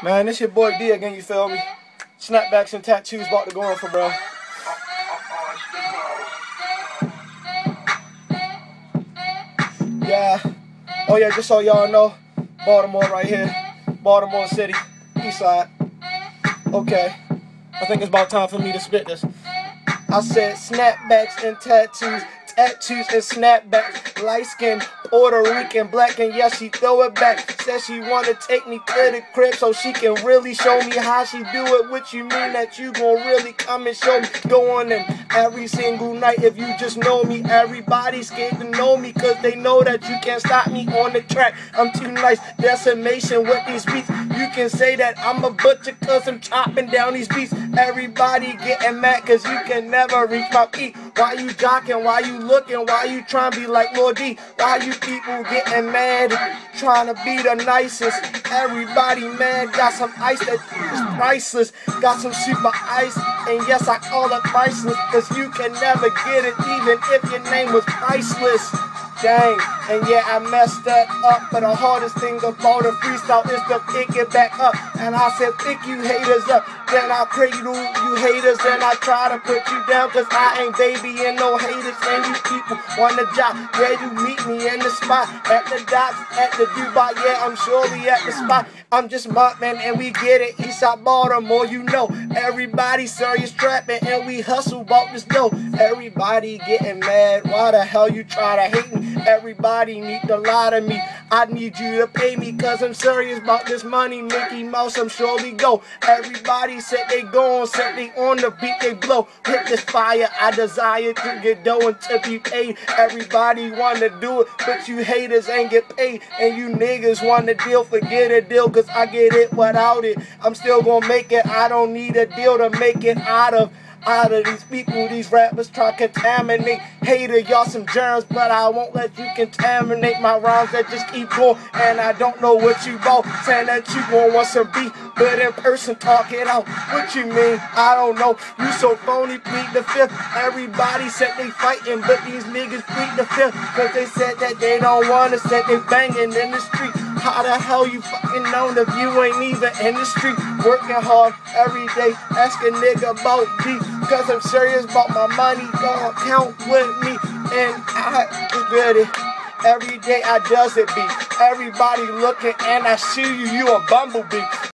Man, this your boy D again, you feel me? Snapbacks and tattoos about to go on for bro. Yeah. Oh yeah, just so y'all know, Baltimore right here. Baltimore City, East Side. Okay. I think it's about time for me to spit this. I said snapbacks and tattoos. Tattoos and snapbacks, light skin, Puerto Rican, black, and yes, she throw it back. Says she wanna take me to the crib so she can really show me how she do it. What you mean that you gon' really come and show me? Going in every single night if you just know me. Everybody's scared to know me cause they know that you can't stop me on the track. I'm too nice, decimation with these beats. You can say that I'm a butcher cause I'm chopping down these beats. Everybody getting mad cause you can never reach my peak. Why you jocking? Why you looking? Why you trying to be like Lord D? Why you people getting mad? Trying to be the nicest. Everybody mad. Got some ice that is priceless. Got some super ice. And yes, I call it priceless. Cause you can never get it even if your name was priceless. Dang, and yeah, I messed that up, but the hardest thing about a freestyle is to pick it back up. And I said, pick you haters up, then I cradle you haters, then I try to put you down, cause I ain't baby and no haters, and you people want a job. Yeah, you meet me in the spot, at the docks, at the Dubai, yeah, I'm surely at the spot. I'm just Montman and we get it, Eastside Baltimore, you know. Everybody serious trapping and we hustle about this dough. Everybody getting mad, why the hell you try to hate me? Everybody need to lie to me. I need you to pay me cause I'm serious about this money. Mickey Mouse, I'm surely go. Everybody said they gone, said they on the beat, they blow. Hit this fire, I desire to get dough and to be paid. Everybody wanna do it, but you haters ain't get paid. And you niggas wanna deal, forget a deal, cause I get it without it. I'm still gonna make it, I don't need a deal to make it out of these people, these rappers try to contaminate. Hater, y'all some germs, but I won't let you contaminate my rhymes that just keep going. And I don't know what you both saying that you gon' want some beef, but in person talk it out. What you mean? I don't know. You so phony, plead the fifth. Everybody said they fighting, but these niggas plead the fifth, cause they said that they don't wanna, said they banging in the street. How the hell you fucking known if you ain't even in the street? Working hard every day, ask a nigga about me, cause I'm serious about my money, don't count with me, and I get it. Every day I does it beat. Everybody looking and I see you, you a bumblebee.